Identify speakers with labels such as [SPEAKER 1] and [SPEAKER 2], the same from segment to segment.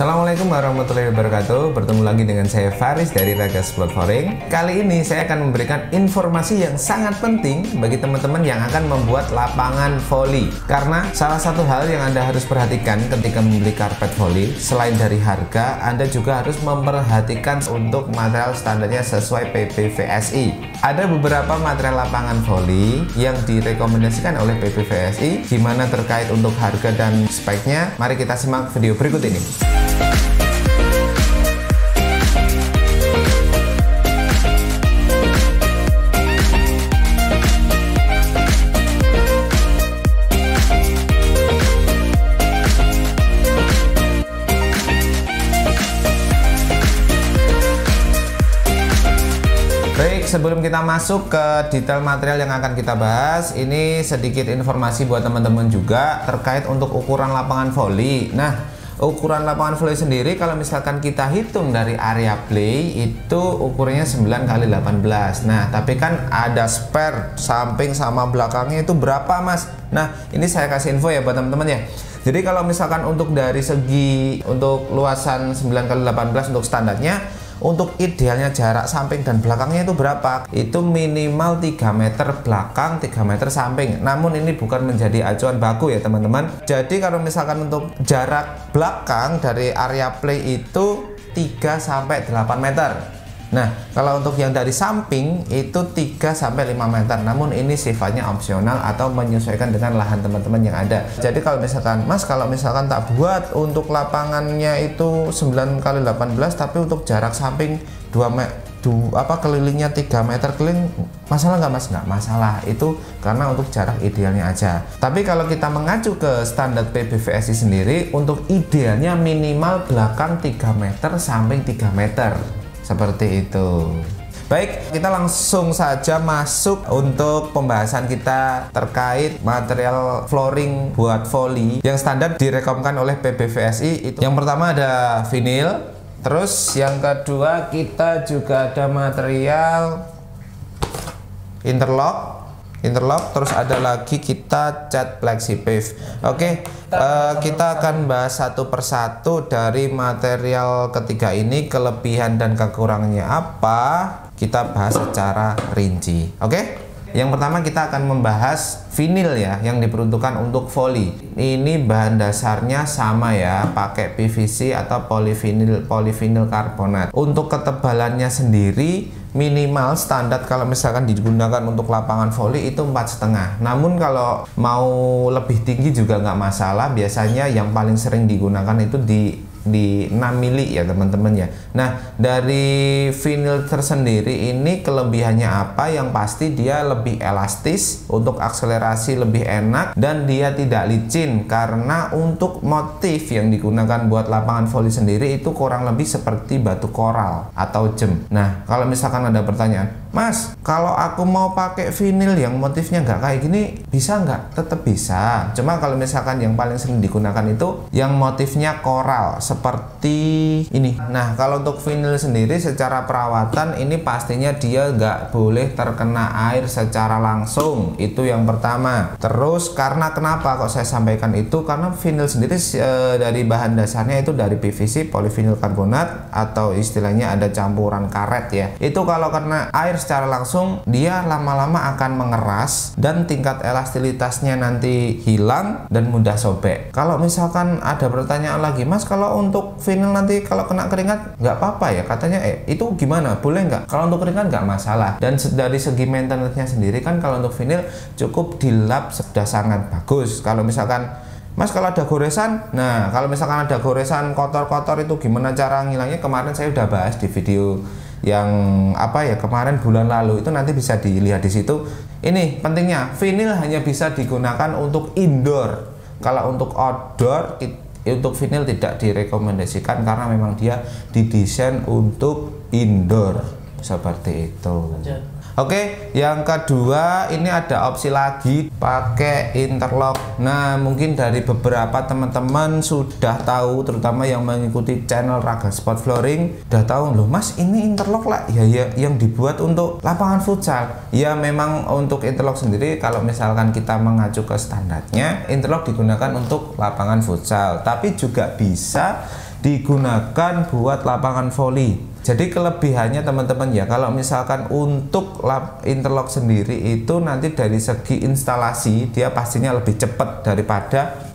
[SPEAKER 1] Assalamualaikum warahmatullahi wabarakatuh. Bertemu lagi dengan saya Faris dari Raga Sport Flooring. Kali ini saya akan memberikan informasi yang sangat penting bagi teman-teman yang akan membuat lapangan voli. Karena salah satu hal yang Anda harus perhatikan ketika membeli karpet voli, selain dari harga, Anda juga harus memperhatikan untuk material standarnya sesuai PPVSI. Ada beberapa material lapangan voli yang direkomendasikan oleh PPVSI. Gimana terkait untuk harga dan speknya? Mari kita simak video berikut ini. Baik, sebelum kita masuk ke detail material yang akan kita bahas, ini sedikit informasi buat teman-teman juga terkait untuk ukuran lapangan voli. Nah, ukuran lapangan voli sendiri kalau misalkan kita hitung dari area play itu ukurannya 9x18. Nah, tapi kan ada spare samping sama belakangnya itu berapa, Mas? Nah, ini saya kasih info ya buat teman-teman ya. Jadi kalau misalkan untuk dari segi untuk luasan 9x18 untuk standarnya, untuk idealnya jarak samping dan belakangnya itu berapa? Itu minimal 3 meter belakang, 3 meter samping. Namun ini bukan menjadi acuan baku ya teman-teman. Jadi kalau misalkan untuk jarak belakang dari area play itu 3-8 meter. Nah, kalau untuk yang dari samping itu 3-5 meter. Namun ini sifatnya opsional atau menyesuaikan dengan lahan teman-teman yang ada. Jadi kalau misalkan, Mas, kalau misalkan tak buat untuk lapangannya itu 9x18 tapi untuk jarak samping 2 meter, kelilingnya 3 meter keliling, masalah nggak, Mas? Nggak masalah, itu karena untuk jarak idealnya aja. Tapi kalau kita mengacu ke standar PPVSI sendiri, untuk idealnya minimal belakang 3 meter, samping 3 meter. Seperti itu. Baik, kita langsung saja masuk untuk pembahasan kita terkait material flooring buat voli yang standar direkomendasikan oleh PPVSI. Yang pertama ada vinil, terus yang kedua kita juga ada material interlock, terus ada lagi kita cat plexipave. Oke, kita akan bahas satu persatu dari material ketiga ini, kelebihan dan kekurangannya apa, kita bahas secara rinci. Oke, yang pertama kita akan membahas vinil ya, yang diperuntukkan untuk voli. Ini bahan dasarnya sama ya, pakai PVC atau polivinil karbonat. Untuk ketebalannya sendiri minimal standar kalau misalkan digunakan untuk lapangan voli itu 4,5. Namun kalau mau lebih tinggi juga nggak masalah. Biasanya yang paling sering digunakan itu di 6 mili ya teman-teman ya. Nah, dari vinil tersendiri ini kelebihannya apa? Yang pasti dia lebih elastis, untuk akselerasi lebih enak, dan dia tidak licin. Karena untuk motif yang digunakan buat lapangan voli sendiri itu kurang lebih seperti batu koral atau gem. Nah, kalau misalkan ada pertanyaan, Mas, kalau aku mau pakai vinil yang motifnya nggak kayak gini, bisa nggak? Tetap bisa. Cuma kalau misalkan yang paling sering digunakan itu yang motifnya koral seperti ini. Nah, kalau untuk vinil sendiri secara perawatan ini pastinya dia nggak boleh terkena air secara langsung. Itu yang pertama. Terus karena kenapa kok saya sampaikan itu? Karena vinil sendiri dari bahan dasarnya itu dari PVC, polivinil karbonat, atau istilahnya ada campuran karet ya. Itu kalau kena air secara langsung dia lama-lama akan mengeras dan tingkat elastisitasnya nanti hilang dan mudah sobek. Kalau misalkan ada pertanyaan lagi, Mas, kalau untuk vinil nanti kalau kena keringat nggak apa-apa ya katanya, itu gimana, boleh nggak? Kalau untuk keringat nggak masalah. Dan dari segi maintenance-nya sendiri kan kalau untuk vinil cukup dilap sudah sangat bagus. Kalau misalkan, Mas, kalau ada goresan, nah kalau misalkan ada goresan kotor-kotor itu gimana cara ngilangnya? Kemarin saya udah bahas di video yang kemarin bulan lalu, itu nanti bisa dilihat di situ. Ini pentingnya, vinil hanya bisa digunakan untuk indoor. Kalau untuk outdoor untuk vinil tidak direkomendasikan karena memang dia didesain untuk indoor seperti itu. Oke, yang kedua ini ada opsi lagi pakai interlock. Nah, mungkin dari beberapa teman-teman sudah tahu, terutama yang mengikuti channel Raga Sport Flooring, udah tahu loh, Mas, ini interlock lah ya, yang dibuat untuk lapangan futsal. Ya, memang untuk interlock sendiri kalau misalkan kita mengacu ke standarnya, interlock digunakan untuk lapangan futsal, tapi juga bisa digunakan buat lapangan voli. Jadi kelebihannya teman-teman ya, kalau misalkan untuk interlock sendiri itu nanti dari segi instalasi dia pastinya lebih cepat daripada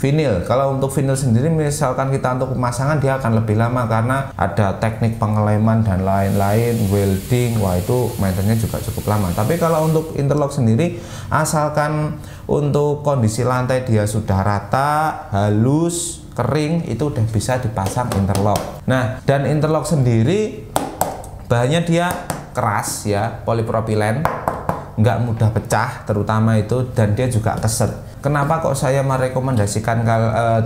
[SPEAKER 1] vinil. Kalau untuk vinil sendiri misalkan kita untuk pemasangan dia akan lebih lama karena ada teknik pengeleman dan lain-lain, welding, wah itu maintenance juga cukup lama. Tapi kalau untuk interlock sendiri, asalkan untuk kondisi lantai dia sudah rata, halus, kering, itu udah bisa dipasang interlock. Nah, dan interlock sendiri bahannya dia keras ya, polipropilen, nggak mudah pecah terutama itu, dan dia juga keset. Kenapa kok saya merekomendasikan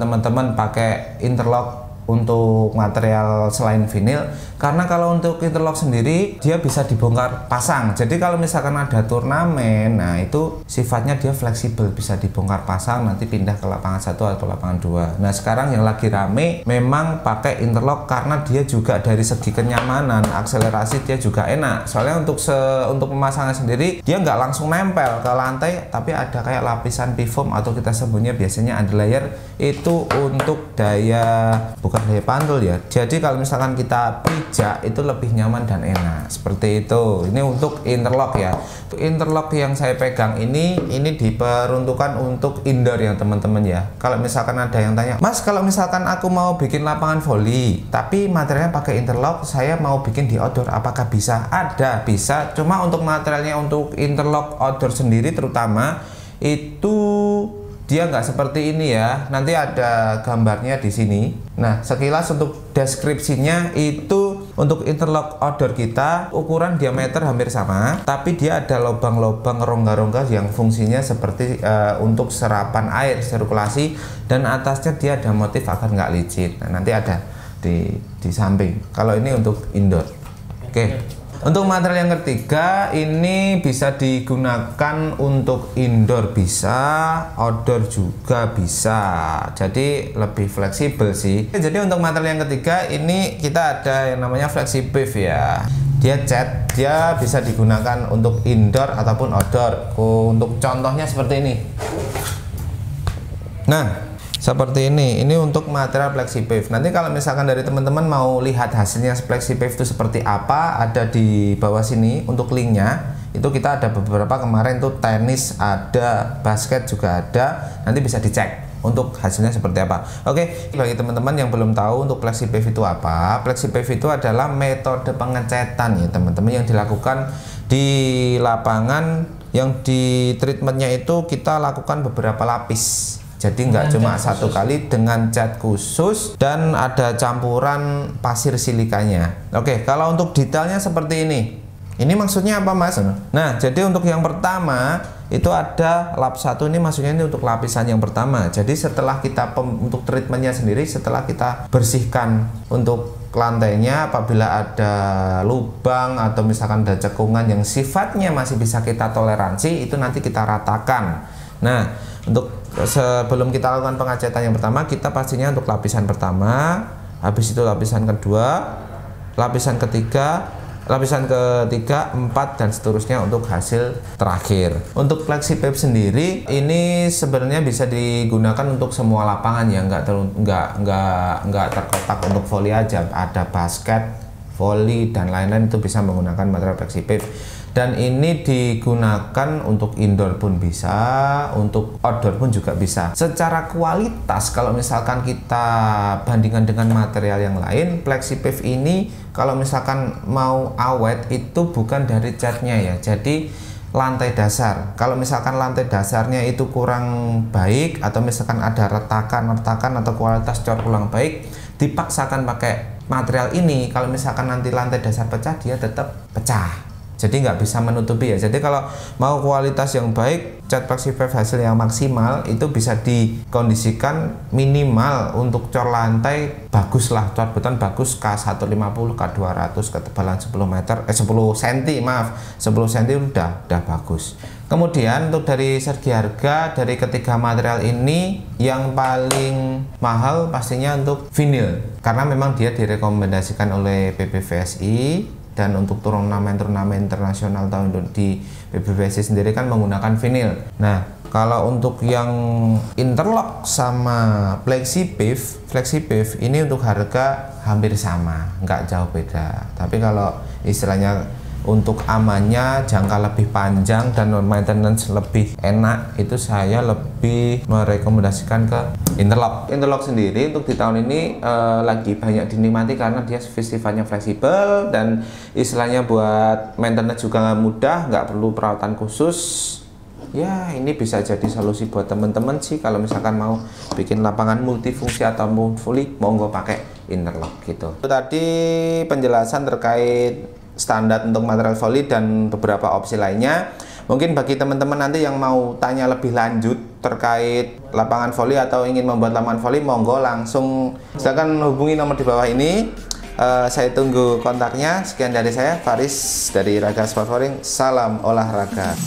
[SPEAKER 1] teman-teman pakai interlock untuk material selain vinil? Karena kalau untuk interlock sendiri dia bisa dibongkar pasang. Jadi kalau misalkan ada turnamen, nah itu sifatnya dia fleksibel, bisa dibongkar pasang nanti pindah ke lapangan 1 atau lapangan 2. Nah sekarang yang lagi rame memang pakai interlock karena dia juga dari segi kenyamanan, akselerasi dia juga enak. Soalnya untuk pemasangan sendiri dia nggak langsung nempel ke lantai, tapi ada kayak lapisan P-foam atau kita sebutnya biasanya underlayer, itu untuk bukan daya pantul ya. Jadi kalau misalkan kita pijak itu lebih nyaman dan enak seperti itu. Ini untuk interlock ya. Untuk interlock yang saya pegang ini diperuntukkan untuk indoor ya teman-teman ya. Kalau misalkan ada yang tanya, Mas kalau misalkan aku mau bikin lapangan voli tapi materialnya pakai interlock, saya mau bikin di outdoor, apakah bisa? Ada, bisa. Cuma untuk materialnya untuk interlock outdoor sendiri terutama itu dia nggak seperti ini ya, nanti ada gambarnya di sini. Nah sekilas untuk deskripsinya itu untuk interlock outdoor kita ukuran diameter hampir sama, tapi dia ada lubang-lubang rongga-rongga yang fungsinya seperti untuk serapan air, sirkulasi, dan atasnya dia ada motif agar nggak licin. Nah nanti ada di samping. Kalau ini untuk indoor. Oke. Untuk material yang ketiga ini bisa digunakan untuk indoor bisa, outdoor juga bisa. Jadi lebih fleksibel sih. Jadi untuk material yang ketiga ini kita ada yang namanya FlexiPave ya. Dia cat, dia bisa digunakan untuk indoor ataupun outdoor. Untuk contohnya seperti ini. Nah, seperti ini untuk material FlexiPave. Nanti kalau misalkan dari teman-teman mau lihat hasilnya FlexiPave itu seperti apa, ada di bawah sini untuk linknya. Itu kita ada beberapa kemarin tuh, tenis ada, basket juga ada, nanti bisa dicek untuk hasilnya seperti apa. Oke, bagi teman-teman yang belum tahu untuk FlexiPave itu apa, FlexiPave itu adalah metode pengecetan ya teman-teman yang dilakukan di lapangan, yang di treatmentnya itu kita lakukan beberapa lapis. Jadi nggak cuma satu kali dengan cat khusus dan ada campuran pasir silikanya. Oke, kalau untuk detailnya seperti ini. Ini maksudnya apa Mas? Nah, jadi untuk yang pertama itu ada lap 1, ini maksudnya ini untuk lapisan yang pertama. Jadi setelah kita untuk treatmentnya sendiri, setelah kita bersihkan untuk lantainya, apabila ada lubang atau misalkan ada cekungan yang sifatnya masih bisa kita toleransi, itu nanti kita ratakan. Nah, untuk sebelum kita lakukan pengecetan yang pertama, kita pastinya untuk lapisan pertama, habis itu lapisan kedua, lapisan ketiga, 4 dan seterusnya untuk hasil terakhir. Untuk FlexiPave sendiri ini sebenarnya bisa digunakan untuk semua lapangan ya, nggak terkotak untuk voli aja, ada basket, voli dan lain-lain itu bisa menggunakan material FlexiPave. Dan ini digunakan untuk indoor pun bisa, untuk outdoor pun juga bisa. Secara kualitas kalau misalkan kita bandingkan dengan material yang lain, FlexiPave ini kalau misalkan mau awet itu bukan dari catnya ya. Jadi lantai dasar, kalau misalkan lantai dasarnya itu kurang baik atau misalkan ada retakan atau kualitas cat kurang baik, dipaksakan pakai material ini, kalau misalkan nanti lantai dasar pecah, dia tetap pecah. Jadi nggak bisa menutupi ya. Jadi kalau mau kualitas yang baik, cat FlexiPave hasil yang maksimal itu bisa dikondisikan minimal untuk cor lantai bagus lah, cor beton bagus K150, K200, ketebalan 10 cm maaf, 10 cm udah bagus. Kemudian untuk dari segi harga, dari ketiga material ini yang paling mahal pastinya untuk vinil, karena memang dia direkomendasikan oleh PBVSI. Dan untuk turnamen internasional tahun di PBVSI sendiri kan menggunakan vinil. Nah, Kalau untuk yang interlock sama FlexiPave ini untuk harga hampir sama, nggak jauh beda. Tapi kalau istilahnya untuk amannya, jangka lebih panjang dan maintenance lebih enak, itu saya lebih merekomendasikan ke interlock. Interlock sendiri untuk di tahun ini lagi banyak dinikmati karena dia sifatnya fleksibel dan istilahnya buat maintenance juga mudah, nggak perlu perawatan khusus. Ya, ini bisa jadi solusi buat teman-teman sih kalau misalkan mau bikin lapangan multifungsi atau fully, monggo pakai interlock gitu. Itu tadi penjelasan terkait standar untuk material volley dan beberapa opsi lainnya. Mungkin bagi teman-teman nanti yang mau tanya lebih lanjut terkait lapangan volley atau ingin membuat lapangan volley, monggo langsung silakan hubungi nomor di bawah ini. Saya tunggu kontaknya. Sekian dari saya, Faris dari Raga Sport Flooring. Salam olahraga.